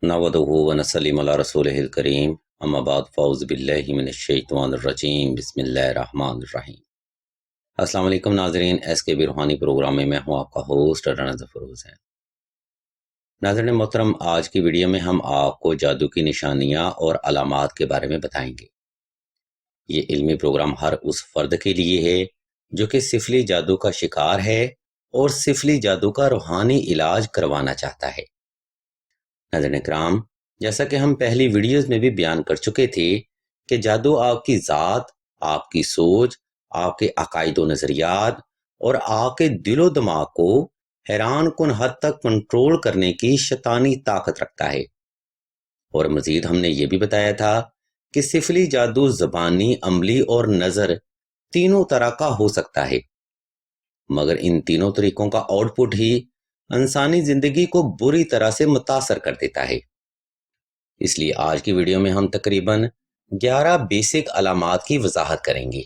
नहमदुहु व नसल्लिमु अला रसूलिहिल करीम अम्मा बाद फ़ऊज़ु बिल्लाहि मिनश शैतानिर रजीम बिस्मिल्लाहिर रहमानिर रहीम। अस्सलाम वालेकुम नाज़रीन, एसके रूहानी प्रोग्राम में मैं हूँ आपका होस्ट राना ज़फ़रोज़ है। नाज़रीन मोहतरम, आज की वीडियो में हम आपको जादू की निशानियाँ और अलामात के बारे में बताएंगे। ये इल्मी प्रोग्राम हर उस फ़र्द के लिए है जो कि सिफली जादू का शिकार है और सिफली जादू का रूहानी इलाज करवाना चाहता है। नाज़रीन इकराम, जैसा कि हम पहली वीडियोस में भी बयान कर चुके थे कि जादू आपकी ज़ात, आपकी सोच, आपके अकायद व नज़रियात और आपके दिलो दिमाग को हैरान कुन हद तक कंट्रोल करने की शैतानी ताकत रखता है। और मज़ीद हमने ये भी बताया था कि सिफली जादू ज़बानी, अमली और नज़र तीनों तरह का हो सकता है, मगर इन तीनों तरीकों का आउटपुट ही इंसानी ज़िंदगी को बुरी तरह से मुतासर कर देता है। इसलिए आज की वीडियो में हम तकरीबन 11 बेसिक अलामात की वजाहत करेंगे।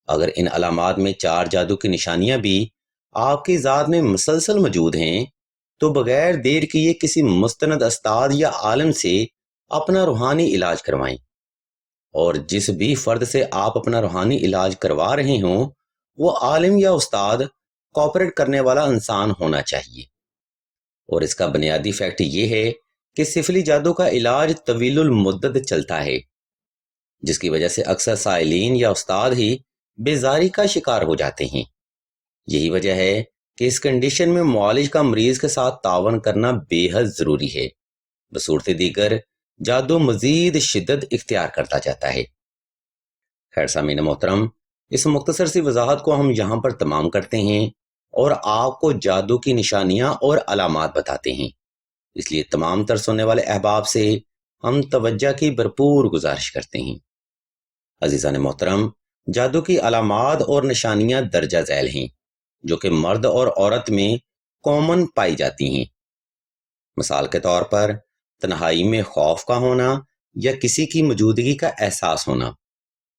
अगर इन अलामात में 4 जादू की निशानियां भी आपकी ज़ात में मुसलसल मौजूद हैं, तो बगैर देर किए किसी मुस्तनद उस्ताद या आलिम से अपना रूहानी इलाज करवाएं। और जिस भी फ़र्द से आप अपना रूहानी इलाज करवा रहे हों, वो आलिम या उस्ताद कोऑपरेट करने वाला इंसान होना चाहिए। और इसका बुनियादी फैक्ट ये है कि सिफली जादू का इलाज तवीलुल मुद्दत चलता है, जिसकी वजह से अक्सर साइलीन या उस्ताद ही बेजारी का शिकार हो जाते हैं। यही वजह है कि इस कंडीशन में मुआलिज का मरीज के साथ तावन करना बेहद ज़रूरी है। बसूरत दीगर जादू मजीद शिद्दत इख्तियार करता जाता है। खैर सामीन मोहतरम, इस मुख्तसर सी वजाहत को हम यहाँ पर तमाम करते हैं और आपको जादू की निशानियाँ और अलामात बताते हैं। इसलिए तमाम तर सुनने वाले अहबाब से हम तवज्जो की भरपूर गुजारिश करते हैं। अजीज़ान मोहतरम, जादू की अलामात और निशानियां दर्जा झैल हैं जो कि मर्द और औरत में कॉमन पाई जाती हैं। मिसाल के तौर पर तन्हाई में खौफ का होना या किसी की मौजूदगी का एहसास होना।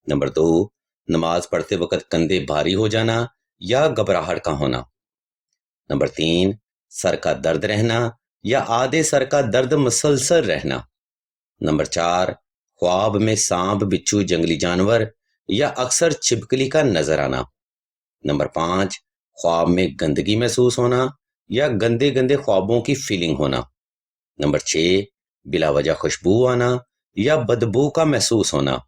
नंबर 2, नमाज पढ़ते वक्त कंधे भारी हो जाना या घबराहट का होना। नंबर 3, सर का दर्द रहना या आधे सर का दर्द मुसलसल रहना। नंबर 4, ख्वाब में सांप, बिच्छू, जंगली जानवर या अक्सर छिपकली का नजर आना। नंबर 5, ख्वाब में गंदगी महसूस होना या गंदे गंदे ख्वाबों की फीलिंग होना। नंबर 6, बिला वजह खुशबू आना या बदबू का महसूस होना।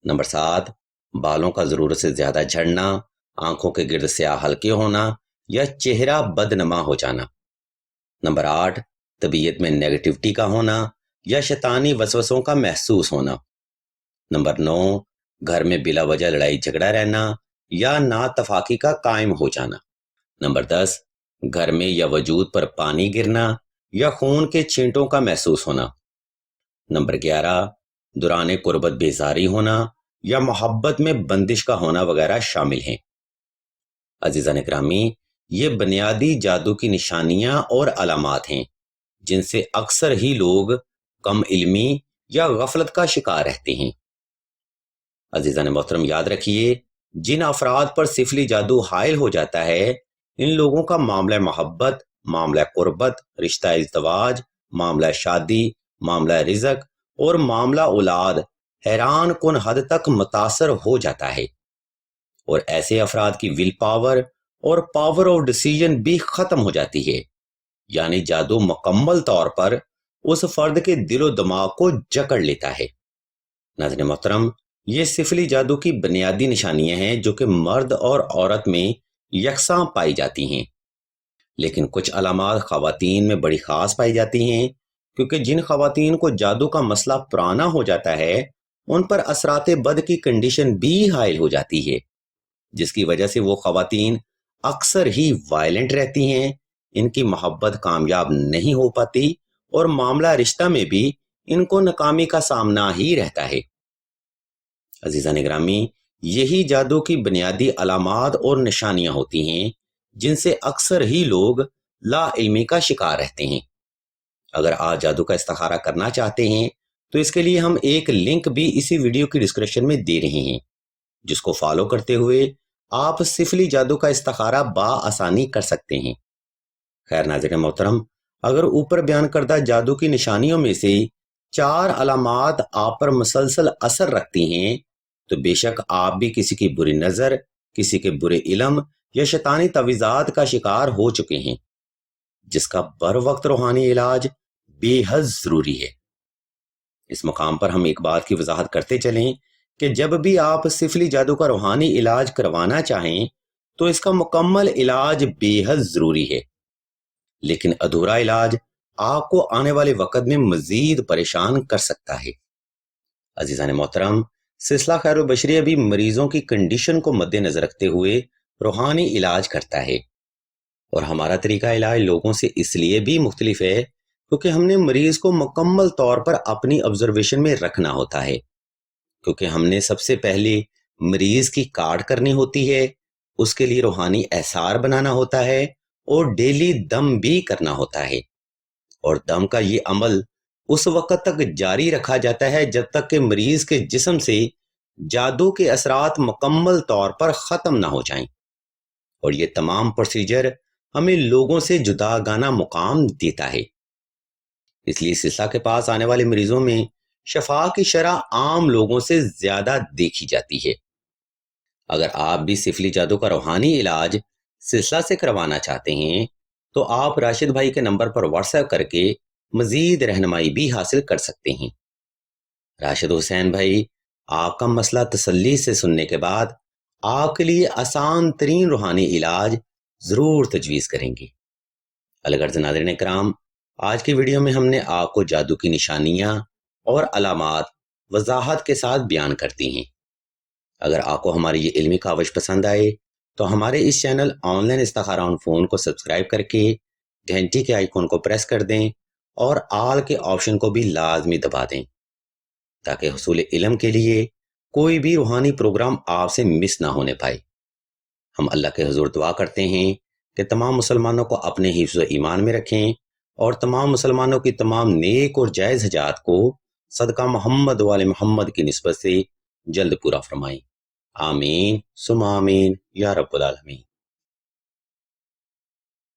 नंबर 7, बालों का ज़रूरत से ज़्यादा झड़ना, आंखों के गिर्द स्याह हल्के होना या चेहरा बदनमा हो जाना। नंबर 8, तबीयत में नेगेटिविटी का होना या शैतानी वसवसों का महसूस होना। नंबर 9, घर में बिला वजह लड़ाई झगड़ा रहना या नातफाकी का कायम हो जाना। नंबर 10, घर में या वजूद पर पानी गिरना या खून के छींटों का महसूस होना। नंबर 11, दुराने कुर्बत बेजारी होना या मोहब्बत में बंदिश का होना वगैरह शामिल हैं। अजीज़ान इकरामी, ये बुनियादी जादू की निशानियां और अलामात हैं जिनसे अक्सर ही लोग कम इल्मी या गफलत का शिकार रहते हैं। अजीज़ान मोहतरम, याद रखिए, जिन अफराद पर सिफली जादू हायल हो जाता है, इन लोगों का मामला मोहब्बत, मामला कुर्बत, रिश्ता इज़्दवाज, मामला शादी, मामला रिज़्क और मामला औलाद हैरान कुन हद तक मुतासर हो जाता है। और ऐसे अफराद की विल पावर और पावर ऑफ डिसीजन भी ख़त्म हो जाती है। यानी जादू मुकम्मल तौर पर उस फर्द के दिलो दिमाग को जकड़ लेता है। नाज़रीन मोहतरम, ये सिफली जादू की बुनियादी निशानियां हैं जो कि मर्द और औरत में यकसां पाई जाती हैं, लेकिन कुछ अलामात ख़वातीन में बड़ी ख़ास पाई जाती हैं, क्योंकि जिन ख़वातीन को जादू का मसला पुराना हो जाता है, उन पर असराते बद की कंडीशन भी हायल हो जाती है, जिसकी वजह से वो ख़वातीन अक्सर ही वायलेंट रहती हैं, इनकी मोहब्बत कामयाब नहीं हो पाती और मामला रिश्ता में भी इनको नाकामी का सामना ही रहता है। अजीज़ान ग्रामी, यही जादू की बुनियादी अलामात और निशानियां होती हैं जिनसे अक्सर ही लोग ला इल्मी का शिकार रहते हैं। अगर आप जादू का इस्तिखारा करना चाहते हैं तो इसके लिए हम एक लिंक भी इसी वीडियो की डिस्क्रिप्शन में दे रहे हैं, जिसको फॉलो करते हुए आप सिफली जादू का इस्तिखारा बा आसानी कर सकते हैं। खैर नाज़रीन मोहतरम, اگر اوپر بیان کردہ جادو کی نشانیوں میں سے 4 علامات آپ پر مسلسل اثر رکھتی ہیں تو بے شک آپ بھی کسی کی بری نظر، کسی کے برے علم یا شیطانی تعویذات کا شکار ہو چکے ہیں، جس کا بر وقت روحانی علاج بے حد ضروری ہے۔ اس مقام پر ہم ایک بات کی وضاحت کرتے چلیں کہ جب بھی آپ سفلی جادو کا روحانی علاج کروانا چاہیں تو اس کا مکمل علاج بے حد ضروری ہے، لیکن ادھورا علاج آپ کو آنے والے وقت میں مزید پریشان کر سکتا ہے۔ عزیزان محترم، سلسلہ خیر و بشریہ بھی مریضوں کی کنڈیشن کو مد نظر رکھتے ہوئے روحانی علاج کرتا ہے، اور ہمارا طریقہ علاج لوگوں سے اس لیے بھی مختلف ہے کیونکہ ہم نے مریض کو مکمل طور پر اپنی آبزرویشن میں رکھنا ہوتا ہے، کیونکہ ہم نے سب سے پہلے مریض کی کارڈ کرنی ہوتی ہے، اس کے لیے روحانی احسار بنانا ہوتا ہے اور ڈیلی دم بھی کرنا ہوتا ہے، اور دم کا یہ عمل اس وقت تک جاری رکھا جاتا ہے جب تک کہ مریض کے جسم سے جادو کے اثرات مکمل طور پر ختم نہ ہو جائیں، اور یہ تمام پروسیجر ہمیں لوگوں سے جداگانہ مقام دیتا ہے۔ اس لیے سلسلہ کے پاس آنے والے مریضوں میں شفا کی شرح عام لوگوں سے زیادہ دیکھی جاتی ہے۔ اگر آپ بھی سفلی جادو کا روحانی علاج سلسلہ سے کروانا چاہتے ہیں تو آپ راشد بھائی کے نمبر پر واٹس ایپ کر کے مزید رہنمائی بھی حاصل کر سکتے ہیں۔ راشد حسین بھائی آپ کا مسئلہ تسلی سے سننے کے بعد آپ کے لیے آسان ترین روحانی علاج ضرور تجویز کریں گے۔ الغرض ناظرین کرام، آج کی ویڈیو میں ہم نے آپ کو جادو کی نشانیاں اور علامات وضاحت کے ساتھ بیان کرتی ہیں۔ اگر آپ کو ہماری یہ علمی کاوش پسند آئے تو ہمارے اس چینل آن لائن استخارہ آن فون کو سبسکرائب کر کے گھنٹی کے آئیکن کو پریس کر دیں اور آل کے آپشن کو بھی لازمی دبا دیں تاکہ حصول علم کے لیے کوئی بھی روحانی پروگرام آپ سے مس نہ ہونے پائے۔ ہم اللہ کے حضور دعا کرتے ہیں کہ تمام مسلمانوں کو اپنے حفظ و ایمان میں رکھیں اور تمام مسلمانوں کی تمام نیک اور جائز حاجات کو صدقہ محمد وال محمد کی نسبت سے جلد پورا فرمائیں۔ آمین ثم آمین یا رب العالمین۔